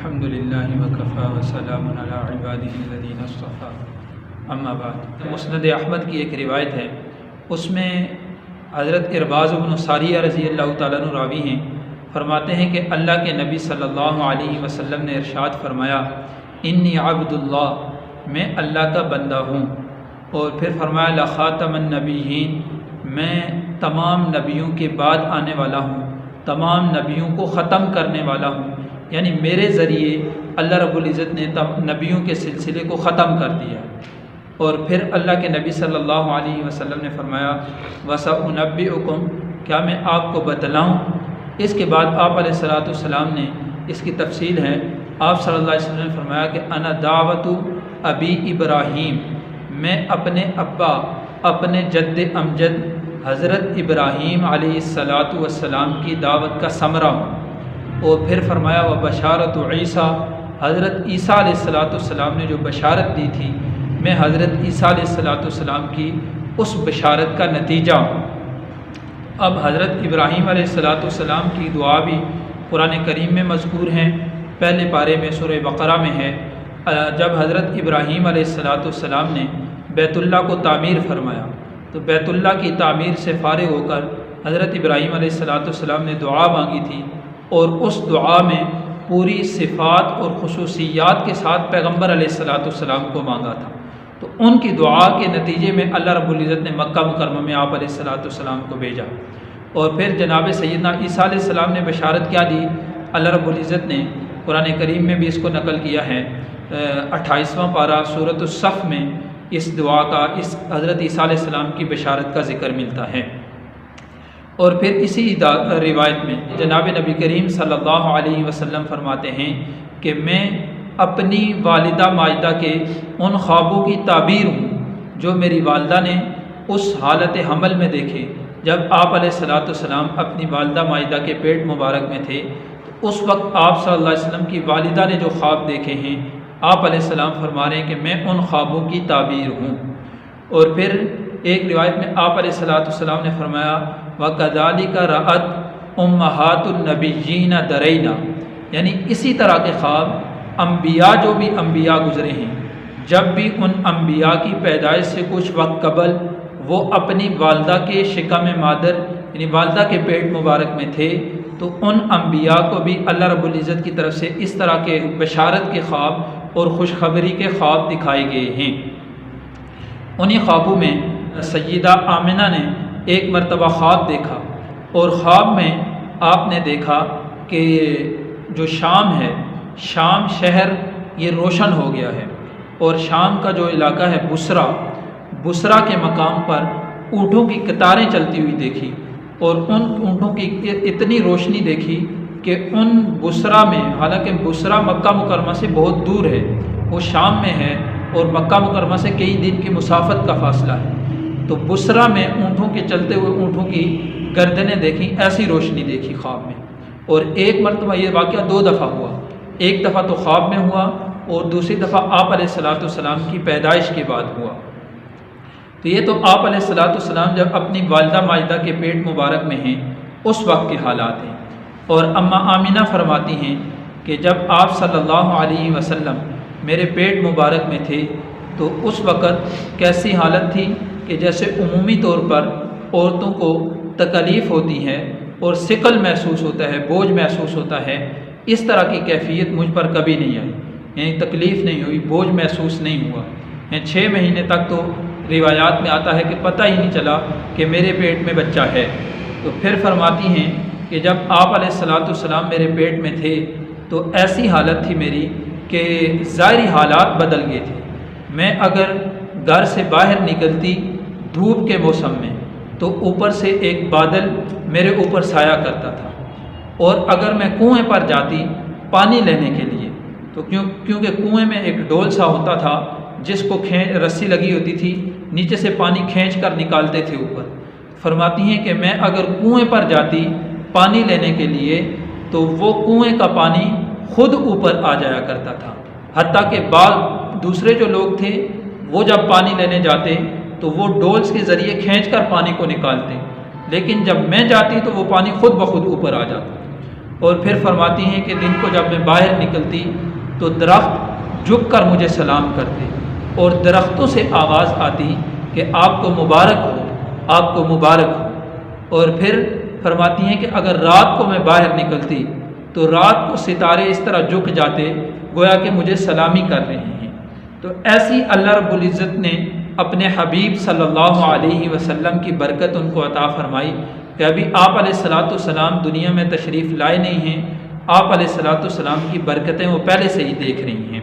الحمد للہ وکفیٰ وسلام علی عبادہ الذین اصطفیٰ اما بعد۔ مسند احمد کی ایک روایت ہے، اس میں حضرت ارباز بن ساریہ رضی اللہ تعالیٰ عنہ راوی ہیں، فرماتے ہیں کہ اللہ کے نبی صلی اللہ علیہ وسلم نے ارشاد فرمایا، انی عبد اللہ، میں اللہ کا بندہ ہوں۔ اور پھر فرمایا لخاتم النبیین، میں تمام نبیوں کے بعد آنے والا ہوں، تمام نبیوں کو ختم کرنے والا ہوں، یعنی میرے ذریعے اللہ رب العزت نے نبیوں کے سلسلے کو ختم کر دیا۔ اور پھر اللہ کے نبی صلی اللہ علیہ وسلم نے فرمایا وَسَأُنَبِّئُكُمْ، کیا میں آپ کو بتلاؤں؟ اس کے بعد آپ علیہ الصلاۃ والسلام نے اس کی تفصیل ہے، آپ صلی اللہ علیہ وسلم نے فرمایا کہ انا دعوت ابی ابراہیم، میں اپنے ابا، اپنے جد امجد حضرت ابراہیم علیہ الصلاۃ والسلام کی دعوت کا ثمرہ ہوں۔ اور پھر فرمایا وبشارت عیسیٰ، حضرت عیسیٰ علیہ الصلاۃ والسلام نے جو بشارت دی تھی، میں حضرت عیسیٰ علیہ الصلاۃ والسلام کی اس بشارت کا نتیجہ ہوں۔ اب حضرت ابراہیم علیہ الصلاۃ والسلام کی دعا بھی قرآن کریم میں مذکور ہیں، پہلے پارے میں سورہ بقرہ میں ہے، جب حضرت ابراہیم علیہ الصلاۃ والسلام نے بیت اللہ کو تعمیر فرمایا تو بیت اللہ کی تعمیر سے فارغ ہو کر حضرت ابراہیم علیہ الصلاۃ والسلام نے دعا مانگی تھی، اور اس دعا میں پوری صفات اور خصوصیات کے ساتھ پیغمبر علیہ الصلاۃ والسلام کو مانگا تھا۔ تو ان کی دعا کے نتیجے میں اللہ رب العزت نے مکہ مکرمہ میں آپ علیہ الصلاۃ والسلام کو بھیجا۔ اور پھر جناب سیدنا عیسیٰ علیہ السلام نے بشارت کیا دی؟ اللہ رب العزت نے قرآن کریم میں بھی اس کو نقل کیا ہے، 28واں پارہ سورۃ الصف میں اس دعا کا، اس حضرت عیسیٰ علیہ السلام کی بشارت کا ذکر ملتا ہے۔ اور پھر اسی روایت میں جناب نبی کریم صلی اللہ علیہ وسلم فرماتے ہیں کہ میں اپنی والدہ ماجدہ کے ان خوابوں کی تعبیر ہوں جو میری والدہ نے اس حالت حمل میں دیکھے جب آپ علیہ الصلاۃ والسلام اپنی والدہ ماجدہ کے پیٹ مبارک میں تھے۔ تو اس وقت آپ صلی اللہ علیہ وسلم کی والدہ نے جو خواب دیکھے ہیں، آپ علیہ السلام فرما رہے ہیں کہ میں ان خوابوں کی تعبیر ہوں۔ اور پھر ایک روایت میں آپ علیہ الصلاۃ والسلام نے فرمایا وَكَذَلِكَ رَأَتْ أُمَّهَاتُ النَّبِيِّينَ دَرَيْنَا، یعنی اسی طرح کے خواب انبیاء جو بھی انبیاء گزرے ہیں، جب بھی ان انبیاء کی پیدائش سے کچھ وقت قبل وہ اپنی والدہ کے شکم مادر یعنی والدہ کے پیٹ مبارک میں تھے، تو ان انبیاء کو بھی اللہ رب العزت کی طرف سے اس طرح کے بشارت کے خواب اور خوشخبری کے خواب دکھائے گئے ہیں۔ انہی خوابوں میں سیدہ آمنہ نے ایک مرتبہ خواب دیکھا، اور خواب میں آپ نے دیکھا کہ جو شام ہے، شام شہر یہ روشن ہو گیا ہے، اور شام کا جو علاقہ ہے بصرہ کے مقام پر اونٹوں کی قطاریں چلتی ہوئی دیکھی، اور ان اونٹوں کی اتنی روشنی دیکھی کہ ان بصرہ میں، حالانکہ بصرہ مکہ مکرمہ سے بہت دور ہے، وہ شام میں ہے اور مکہ مکرمہ سے کئی دن کی مسافت کا فاصلہ ہے، تو بصرہ میں اونٹوں کے چلتے ہوئے اونٹوں کی گردنیں دیکھیں، ایسی روشنی دیکھی خواب میں۔ اور ایک مرتبہ یہ واقعہ 2 دفعہ ہوا، ایک دفعہ تو خواب میں ہوا اور دوسری دفعہ آپ علیہ الصلاۃ والسلام کی پیدائش کے بعد ہوا۔ تو یہ تو آپ علیہ الصلاۃ والسلام جب اپنی والدہ ماجدہ کے پیٹ مبارک میں ہیں اس وقت کے حالات ہیں۔ اور اماں آمنہ فرماتی ہیں کہ جب آپ صلی اللہ علیہ وسلم میرے پیٹ مبارک میں تھے تو اس وقت کیسی حالت تھی کہ جیسے عمومی طور پر عورتوں کو تکلیف ہوتی ہے اور ثقل محسوس ہوتا ہے، بوجھ محسوس ہوتا ہے، اس طرح کی کیفیت مجھ پر کبھی نہیں آئی، یعنی تکلیف نہیں ہوئی، بوجھ محسوس نہیں ہوا، یعنی 6 مہینے تک تو روایات میں آتا ہے کہ پتہ ہی نہیں چلا کہ میرے پیٹ میں بچہ ہے۔ تو پھر فرماتی ہیں کہ جب آپ علیہ الصلاۃ والسلام میرے پیٹ میں تھے تو ایسی حالت تھی میری کہ ظاہری حالات بدل گئے تھے۔ میں اگر گھر سے باہر نکلتی دھوپ کے موسم میں تو اوپر سے ایک بادل میرے اوپر سایہ کرتا تھا، اور اگر میں کنویں پر جاتی پانی لینے کے لیے تو کیونکہ کنویں میں ایک ڈول سا ہوتا تھا جس کو رسی لگی ہوتی تھی، نیچے سے پانی کھینچ کر نکالتے تھے اوپر، فرماتی ہیں کہ میں اگر کنویں پر جاتی پانی لینے کے لیے تو وہ کنویں کا پانی خود اوپر آ جایا کرتا تھا، حتیٰ کہ بعض دوسرے جو لوگ تھے وہ جب پانی لینے جاتے تو وہ ڈولز کے ذریعے کھینچ کر پانی کو نکالتے، لیکن جب میں جاتی تو وہ پانی خود بخود اوپر آ جاتا۔ اور پھر فرماتی ہیں کہ دن کو جب میں باہر نکلتی تو درخت جھک کر مجھے سلام کرتے اور درختوں سے آواز آتی کہ آپ کو مبارک ہو، آپ کو مبارک ہو۔ اور پھر فرماتی ہیں کہ اگر رات کو میں باہر نکلتی تو رات کو ستارے اس طرح جھک جاتے گویا کہ مجھے سلامی کر رہے ہیں۔ تو ایسی اللہ رب العزت نے اپنے حبیب صلی اللہ علیہ وسلم کی برکت ان کو عطا فرمائی کہ ابھی آپ علیہ الصلاۃ والسلام دنیا میں تشریف لائے نہیں ہیں، آپ علیہ الصلاۃ والسلام کی برکتیں وہ پہلے سے ہی دیکھ رہی ہیں۔